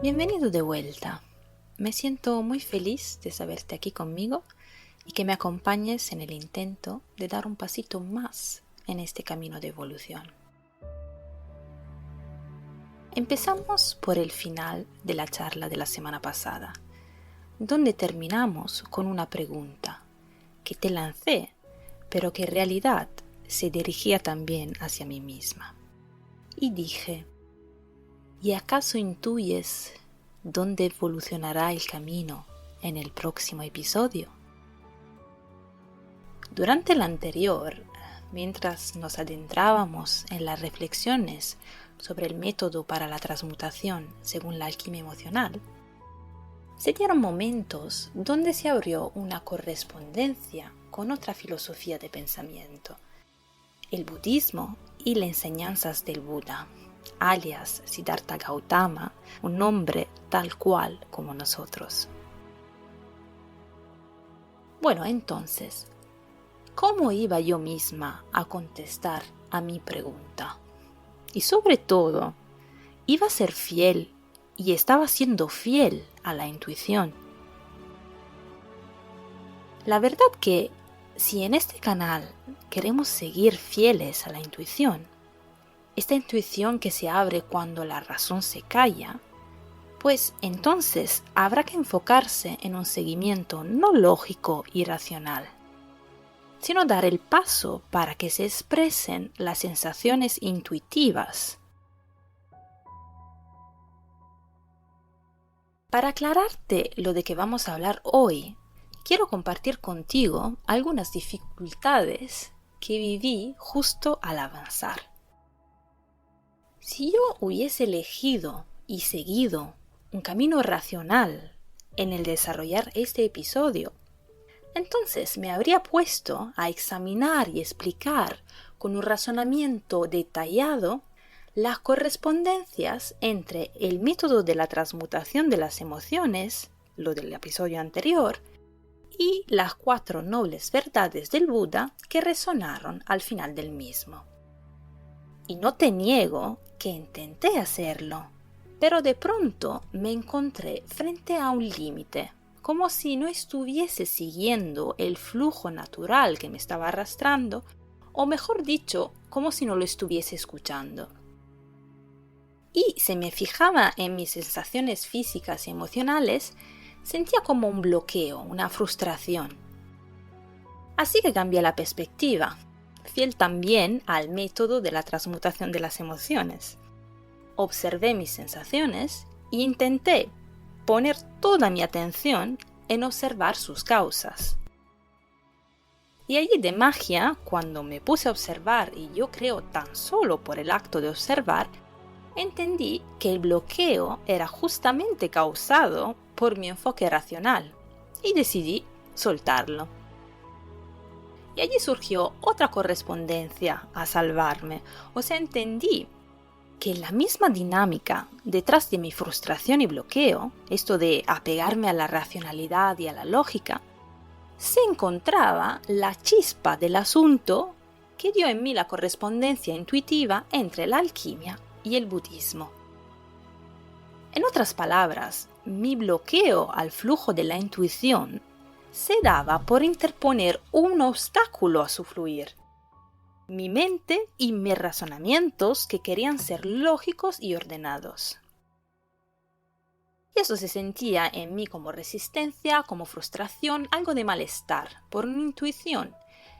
Bienvenido de vuelta. Me siento muy feliz de saberte aquí conmigo y que me acompañes en el intento de dar un pasito más en este camino de evolución. Empezamos por el final de la charla de la semana pasada, donde terminamos con una pregunta que te lancé, pero que en realidad se dirigía también hacia mí misma. Y dije: ¿y acaso intuyes dónde evolucionará el camino en el próximo episodio? Durante el anterior, mientras nos adentrábamos en las reflexiones sobre el método para la transmutación según la alquimia emocional, se dieron momentos donde se abrió una correspondencia con otra filosofía de pensamiento, el budismo y las enseñanzas del Buda, alias Siddhartha Gautama, un hombre tal cual como nosotros. Bueno, entonces, ¿cómo iba yo misma a contestar a mi pregunta? Y sobre todo, ¿iba a ser fiel y estaba siendo fiel a la intuición? La verdad que si en este canal queremos seguir fieles a la intuición, esta intuición que se abre cuando la razón se calla, pues entonces habrá que enfocarse en un seguimiento no lógico y racional, sino dar el paso para que se expresen las sensaciones intuitivas. Para aclararte lo de que vamos a hablar hoy, quiero compartir contigo algunas dificultades que viví justo al avanzar. Si yo hubiese elegido y seguido un camino racional en el desarrollar este episodio, entonces me habría puesto a examinar y explicar con un razonamiento detallado las correspondencias entre el método de la transmutación de las emociones, lo del episodio anterior, y las 4 nobles verdades del Buda que resonaron al final del mismo. Y no te niego que intenté hacerlo, pero de pronto me encontré frente a un límite, como si no estuviese siguiendo el flujo natural que me estaba arrastrando, o mejor dicho, como si no lo estuviese escuchando. Y si me fijaba en mis sensaciones físicas y emocionales, sentía como un bloqueo, una frustración. Así que cambié la perspectiva, fiel también al método de la transmutación de las emociones. Observé mis sensaciones e intenté poner toda mi atención en observar sus causas. Y allí de magia, cuando me puse a observar, y yo creo tan solo por el acto de observar, entendí que el bloqueo era justamente causado por mi enfoque racional y decidí soltarlo. Y allí surgió otra correspondencia a salvarme, o sea, entendí que la misma dinámica detrás de mi frustración y bloqueo, esto de apegarme a la racionalidad y a la lógica, se encontraba la chispa del asunto que dio en mí la correspondencia intuitiva entre la alquimia y el budismo. En otras palabras, mi bloqueo al flujo de la intuición se daba por interponer un obstáculo a su fluir. Mi mente y mis razonamientos que querían ser lógicos y ordenados. Y eso se sentía en mí como resistencia, como frustración, algo de malestar por una intuición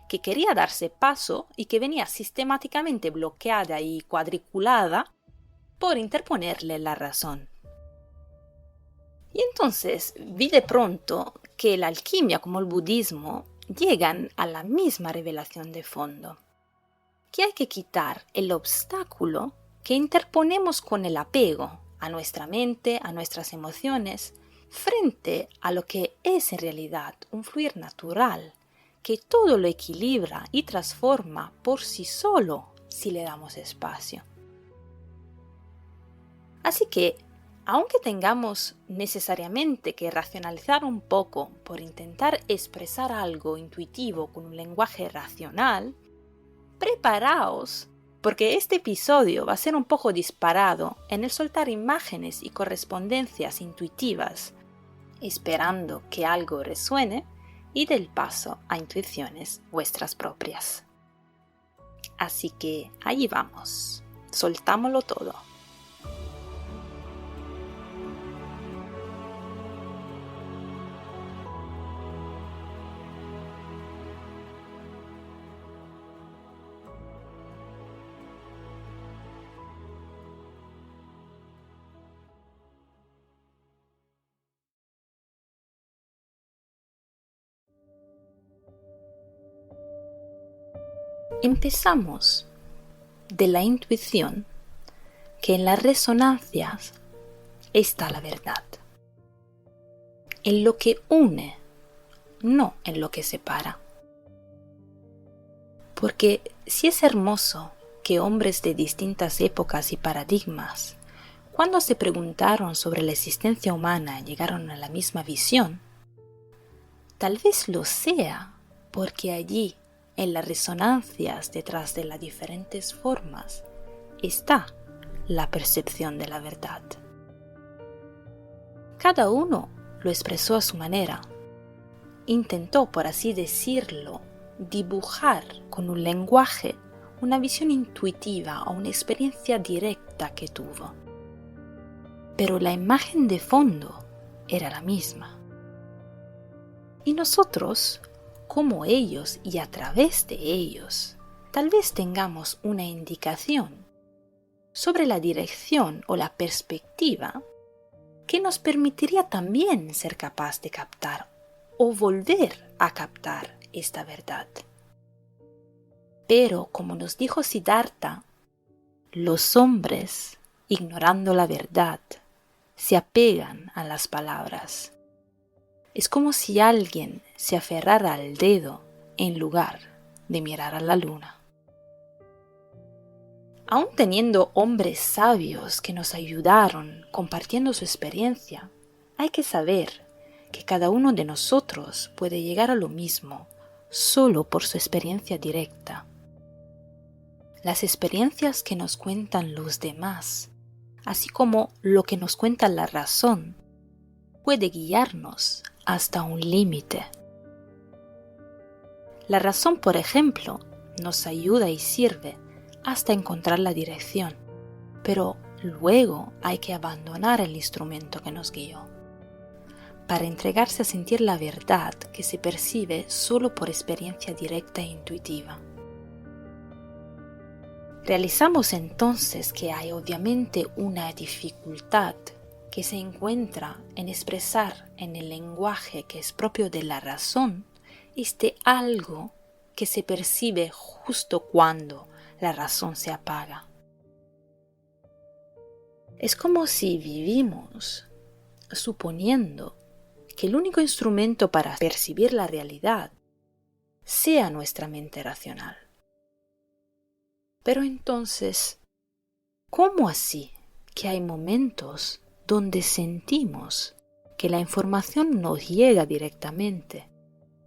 que quería darse paso y que venía sistemáticamente bloqueada y cuadriculada por interponerle la razón. Y entonces vi de pronto que la alquimia como el budismo llegan a la misma revelación de fondo, que hay que quitar el obstáculo que interponemos con el apego a nuestra mente, a nuestras emociones, frente a lo que es en realidad un fluir natural, que todo lo equilibra y transforma por sí solo si le damos espacio. Así que, aunque tengamos necesariamente que racionalizar un poco por intentar expresar algo intuitivo con un lenguaje racional, preparaos porque este episodio va a ser un poco disparado en el soltar imágenes y correspondencias intuitivas, esperando que algo resuene y del paso a intuiciones vuestras propias. Así que allí vamos, soltámoslo todo. Empezamos de la intuición, que en las resonancias está la verdad, en lo que une, no en lo que separa. Porque si es hermoso que hombres de distintas épocas y paradigmas, cuando se preguntaron sobre la existencia humana, llegaron a la misma visión, tal vez lo sea porque allí, en las resonancias detrás de las diferentes formas, está la percepción de la verdad. Cada uno lo expresó a su manera. Intentó, por así decirlo, dibujar con un lenguaje una visión intuitiva o una experiencia directa que tuvo. Pero la imagen de fondo era la misma. Y nosotros, como ellos y a través de ellos, tal vez tengamos una indicación sobre la dirección o la perspectiva que nos permitiría también ser capaz de captar o volver a captar esta verdad. Pero, como nos dijo Siddhartha, los hombres, ignorando la verdad, se apegan a las palabras. Es como si alguien se aferrara al dedo en lugar de mirar a la luna. Aún teniendo hombres sabios que nos ayudaron compartiendo su experiencia, hay que saber que cada uno de nosotros puede llegar a lo mismo solo por su experiencia directa. Las experiencias que nos cuentan los demás, así como lo que nos cuenta la razón, puede guiarnos hasta un límite. La razón, por ejemplo, nos ayuda y sirve hasta encontrar la dirección, pero luego hay que abandonar el instrumento que nos guió, para entregarse a sentir la verdad que se percibe solo por experiencia directa e intuitiva. Realizamos entonces que hay obviamente una dificultad que se encuentra en expresar en el lenguaje que es propio de la razón este algo que se percibe justo cuando la razón se apaga. Es como si vivimos suponiendo que el único instrumento para percibir la realidad sea nuestra mente racional. Pero entonces, ¿cómo así que hay momentos donde sentimos que la información nos llega directamente?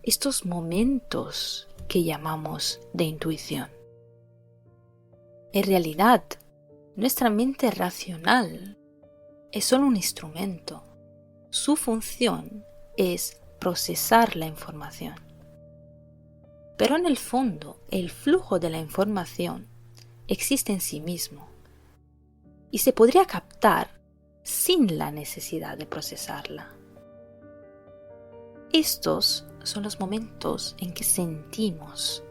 Estos momentos que llamamos de intuición. En realidad, nuestra mente racional es solo un instrumento. Su función es procesar la información. Pero en el fondo, el flujo de la información existe en sí mismo y se podría captar sin la necesidad de procesarla. Estos son los momentos en que sentimos,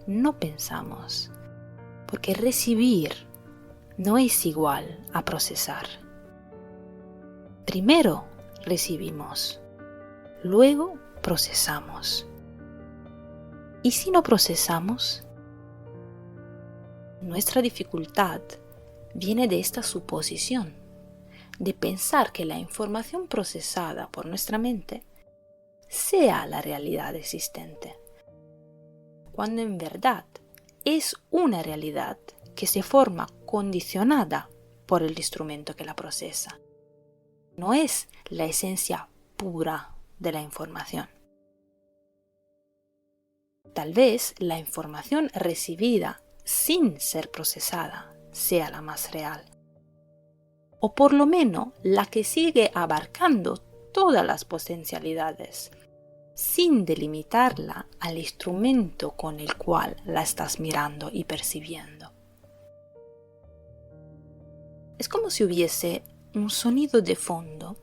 no pensamos, porque recibir no es igual a procesar. Primero recibimos, luego procesamos. ¿Y si no procesamos? Nuestra dificultad viene de esta suposición, de pensar que la información procesada por nuestra mente sea la realidad existente, cuando en verdad es una realidad que se forma condicionada por el instrumento que la procesa. No es la esencia pura de la información. Tal vez la información recibida sin ser procesada sea la más real, o por lo menos la que sigue abarcando todas las potencialidades, sin delimitarla al instrumento con el cual la estás mirando y percibiendo. Es como si hubiese un sonido de fondo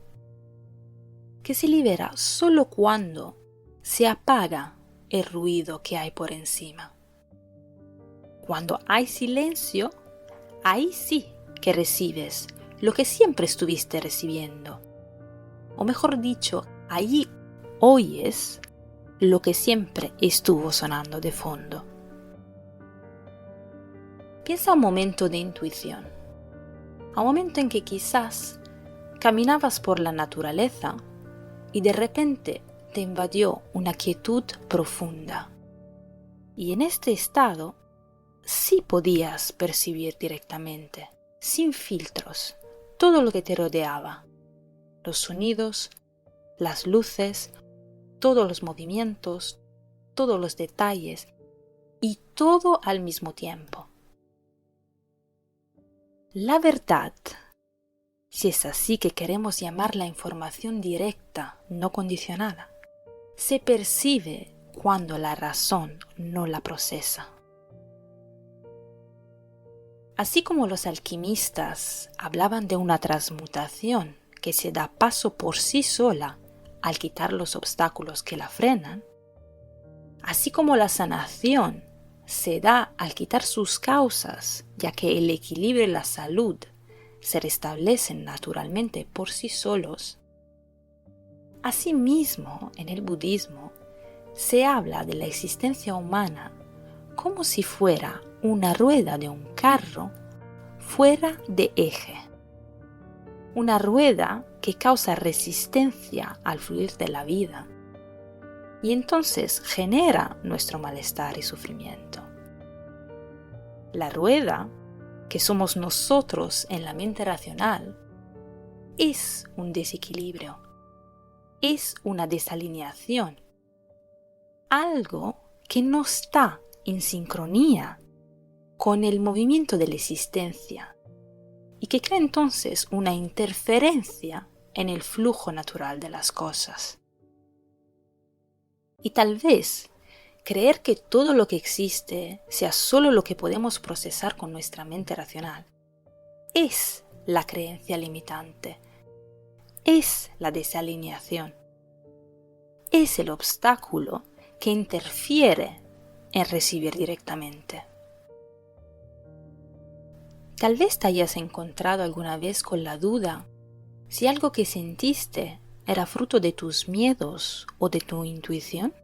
que se libera solo cuando se apaga el ruido que hay por encima. Cuando hay silencio, ahí sí que recibes lo que siempre estuviste recibiendo. O mejor dicho, allí oyes lo que siempre estuvo sonando de fondo. Piensa un momento de intuición, a un momento en que quizás caminabas por la naturaleza y de repente te invadió una quietud profunda. Y en este estado sí podías percibir directamente, sin filtros, todo lo que te rodeaba, los sonidos, las luces, todos los movimientos, todos los detalles y todo al mismo tiempo. La verdad, si es así que queremos llamar la información directa, no condicionada, se percibe cuando la razón no la procesa. Así como los alquimistas hablaban de una transmutación que se da paso por sí sola al quitar los obstáculos que la frenan, así como la sanación se da al quitar sus causas, ya que el equilibrio y la salud se restablecen naturalmente por sí solos, asimismo en el budismo se habla de la existencia humana como si fuera una rueda de un carro fuera de eje. Una rueda que causa resistencia al fluir de la vida y entonces genera nuestro malestar y sufrimiento. La rueda, que somos nosotros en la mente racional, es un desequilibrio, es una desalineación, algo que no está en sincronía con el movimiento de la existencia y que crea entonces una interferencia en el flujo natural de las cosas. Y tal vez creer que todo lo que existe sea solo lo que podemos procesar con nuestra mente racional es la creencia limitante, es la desalineación, es el obstáculo que interfiere en recibir directamente. Tal vez te hayas encontrado alguna vez con la duda si algo que sentiste era fruto de tus miedos o de tu intuición.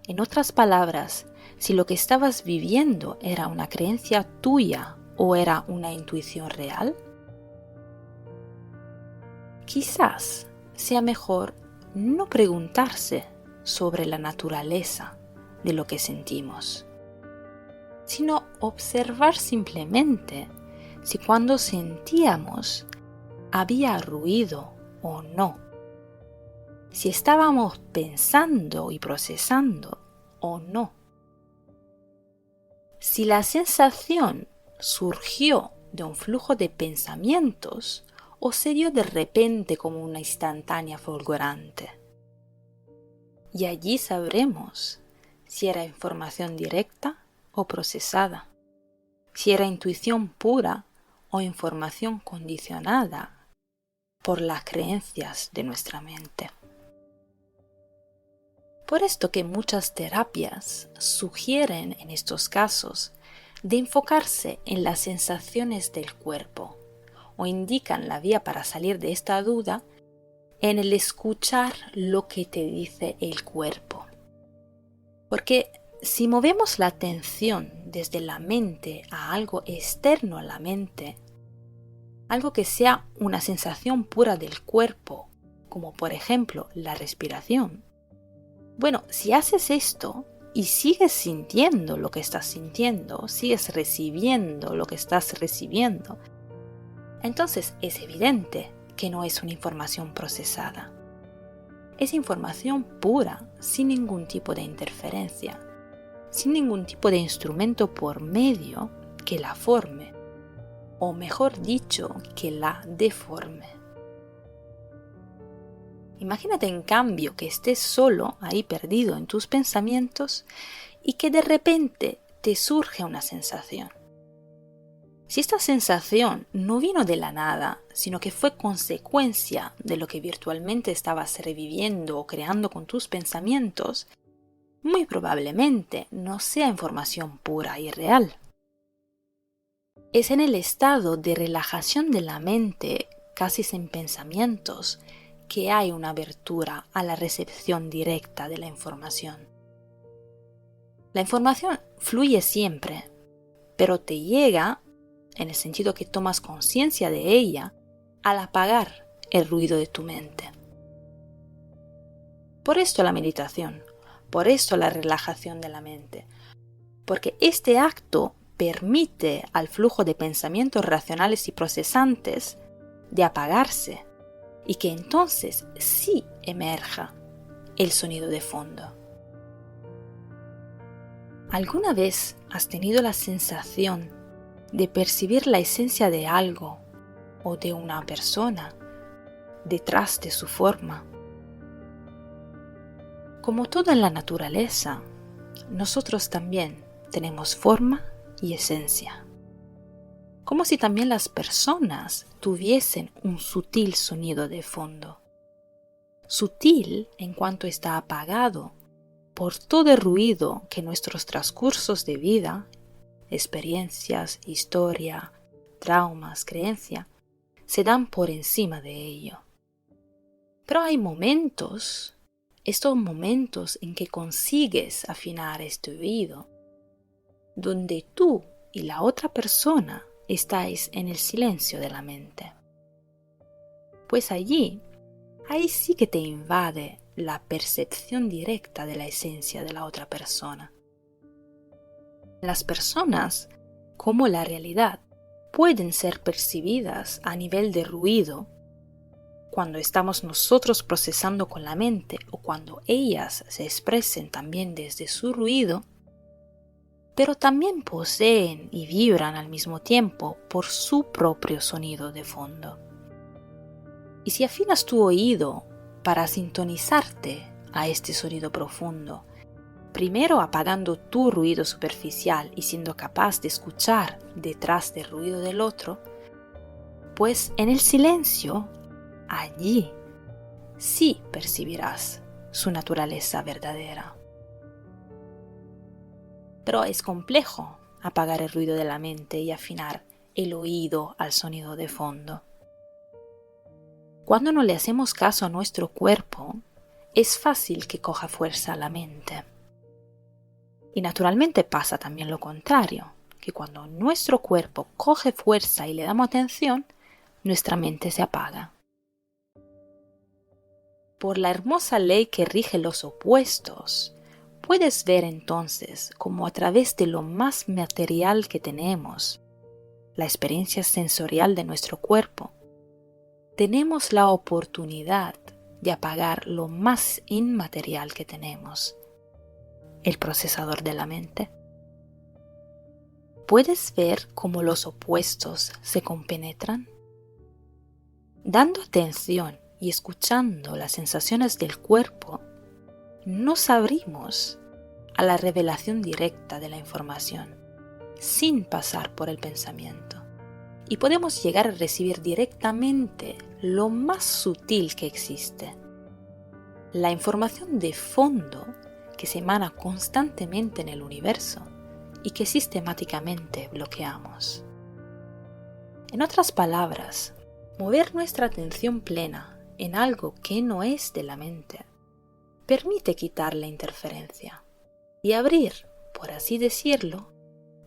En otras palabras, si lo que estabas viviendo era una creencia tuya o era una intuición real. Quizás sea mejor no preguntarse sobre la naturaleza de lo que sentimos, sino observar simplemente si cuando sentíamos había ruido o no, si estábamos pensando y procesando o no, si la sensación surgió de un flujo de pensamientos o se dio de repente como una instantánea fulgurante. Y allí sabremos si era información directa o procesada, si era intuición pura o información condicionada por las creencias de nuestra mente. Por esto que muchas terapias sugieren en estos casos de enfocarse en las sensaciones del cuerpo o indican la vía para salir de esta duda en el escuchar lo que te dice el cuerpo. Porque si movemos la atención desde la mente a algo externo a la mente, algo que sea una sensación pura del cuerpo, como por ejemplo la respiración, bueno, si haces esto y sigues sintiendo lo que estás sintiendo, sigues recibiendo lo que estás recibiendo, entonces es evidente que no es una información procesada. Es información pura, sin ningún tipo de interferencia, sin ningún tipo de instrumento por medio que la forme, o mejor dicho, que la deforme. Imagínate en cambio que estés solo ahí perdido en tus pensamientos y que de repente te surge una sensación. Si esta sensación no vino de la nada, sino que fue consecuencia de lo que virtualmente estabas reviviendo o creando con tus pensamientos, muy probablemente no sea información pura y real. Es en el estado de relajación de la mente, casi sin pensamientos, que hay una abertura a la recepción directa de la información. La información fluye siempre, pero te llega, en el sentido que tomas conciencia de ella, al apagar el ruido de tu mente. Por esto la meditación, por esto la relajación de la mente, porque este acto permite al flujo de pensamientos racionales y procesantes de apagarse y que entonces sí emerja el sonido de fondo. ¿Alguna vez has tenido la sensación de percibir la esencia de algo o de una persona detrás de su forma? Como todo en la naturaleza, nosotros también tenemos forma y esencia. Como si también las personas tuviesen un sutil sonido de fondo. Sutil en cuanto está apagado por todo el ruido que nuestros transcursos de vida, experiencias, historia, traumas, creencia, se dan por encima de ello. Pero hay momentos, estos momentos en que consigues afinar este oído, donde tú y la otra persona estáis en el silencio de la mente. Pues ahí sí que te invade la percepción directa de la esencia de la otra persona. Las personas, como la realidad, pueden ser percibidas a nivel de ruido cuando estamos nosotros procesando con la mente o cuando ellas se expresen también desde su ruido, pero también poseen y vibran al mismo tiempo por su propio sonido de fondo. Y si afinas tu oído para sintonizarte a este sonido profundo, primero apagando tu ruido superficial y siendo capaz de escuchar detrás del ruido del otro, pues en el silencio, allí sí percibirás su naturaleza verdadera. Pero es complejo apagar el ruido de la mente y afinar el oído al sonido de fondo. Cuando no le hacemos caso a nuestro cuerpo, es fácil que coja fuerza la mente. Y naturalmente pasa también lo contrario, que cuando nuestro cuerpo coge fuerza y le damos atención, nuestra mente se apaga. Por la hermosa ley que rige los opuestos, puedes ver entonces cómo a través de lo más material que tenemos, la experiencia sensorial de nuestro cuerpo, tenemos la oportunidad de apagar lo más inmaterial que tenemos, el procesador de la mente. ¿Puedes ver cómo los opuestos se compenetran? Dando atención y escuchando las sensaciones del cuerpo, nos abrimos a la revelación directa de la información, sin pasar por el pensamiento. Y podemos llegar a recibir directamente lo más sutil que existe, la información de fondo que se emana constantemente en el universo y que sistemáticamente bloqueamos. En otras palabras, mover nuestra atención plena en algo que no es de la mente permite quitar la interferencia y abrir, por así decirlo,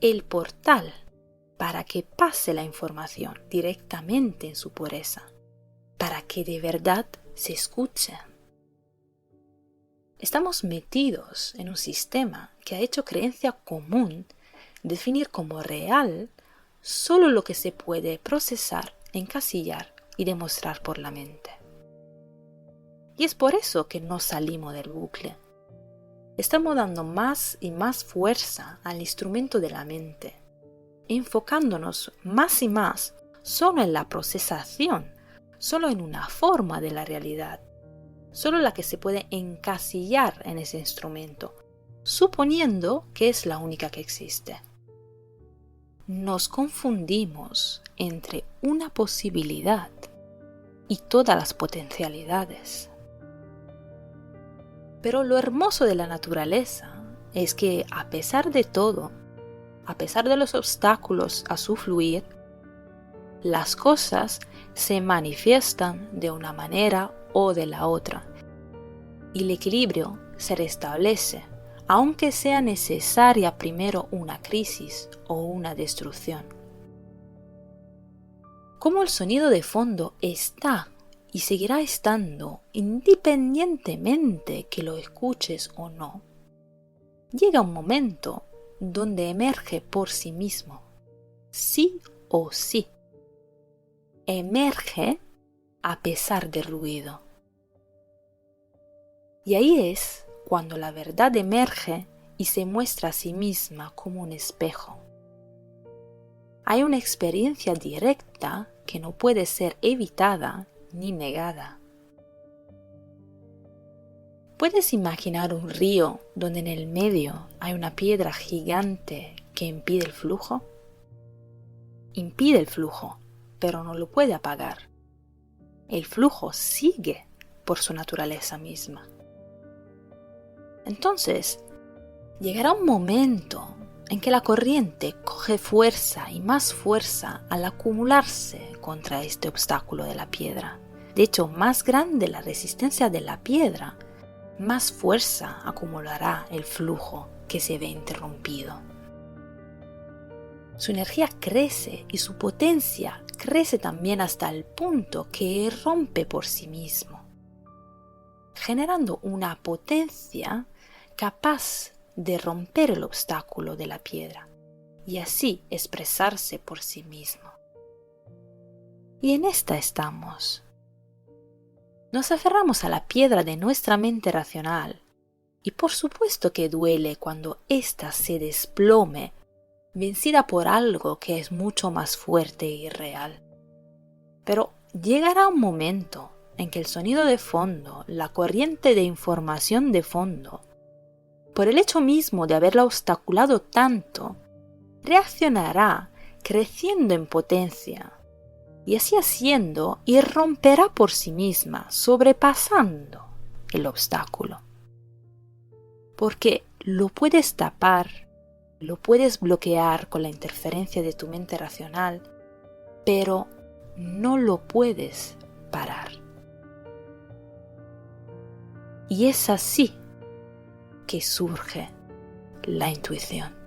el portal para que pase la información directamente en su pureza, para que de verdad se escuche. Estamos metidos en un sistema que ha hecho creencia común definir como real solo lo que se puede procesar, encasillar y demostrar por la mente. Y es por eso que no salimos del bucle. estamos dando más y más fuerza al instrumento de la mente, enfocándonos más y más solo en la procesación, solo en una forma de la realidad, solo la que se puede encasillar en ese instrumento, suponiendo que es la única que existe. Nos confundimos entre una posibilidad y todas las potencialidades. Pero lo hermoso de la naturaleza es que, a pesar de todo, a pesar de los obstáculos a su fluir, las cosas se manifiestan de una manera o de la otra, y el equilibrio se restablece, aunque sea necesaria primero una crisis o una destrucción. Como el sonido de fondo está y seguirá estando independientemente que lo escuches o no, llega un momento donde emerge por sí mismo, sí o sí. Emerge a pesar del ruido. Y ahí es cuando la verdad emerge y se muestra a sí misma como un espejo. Hay una experiencia directa que no puede ser evitada ni negada. ¿Puedes imaginar un río donde en el medio hay una piedra gigante que impide el flujo? Impide el flujo, pero no lo puede apagar. El flujo sigue por su naturaleza misma. Entonces, llegará un momento en que la corriente coge fuerza y más fuerza al acumularse contra este obstáculo de la piedra. De hecho, más grande la resistencia de la piedra, más fuerza acumulará el flujo que se ve interrumpido. Su energía crece y su potencia crece también hasta el punto que rompe por sí mismo, generando una potencia capaz de romper el obstáculo de la piedra y así expresarse por sí mismo. Y en esta estamos. Nos aferramos a la piedra de nuestra mente racional y por supuesto que duele cuando ésta se desplome, vencida por algo que es mucho más fuerte y real. Pero llegará un momento en que el sonido de fondo, la corriente de información de fondo, por el hecho mismo de haberla obstaculado tanto, reaccionará creciendo en potencia y así haciendo irromperá por sí misma, sobrepasando el obstáculo. Porque lo puedes tapar, lo puedes bloquear con la interferencia de tu mente racional, pero no lo puedes parar. Y es así que surge la intuición.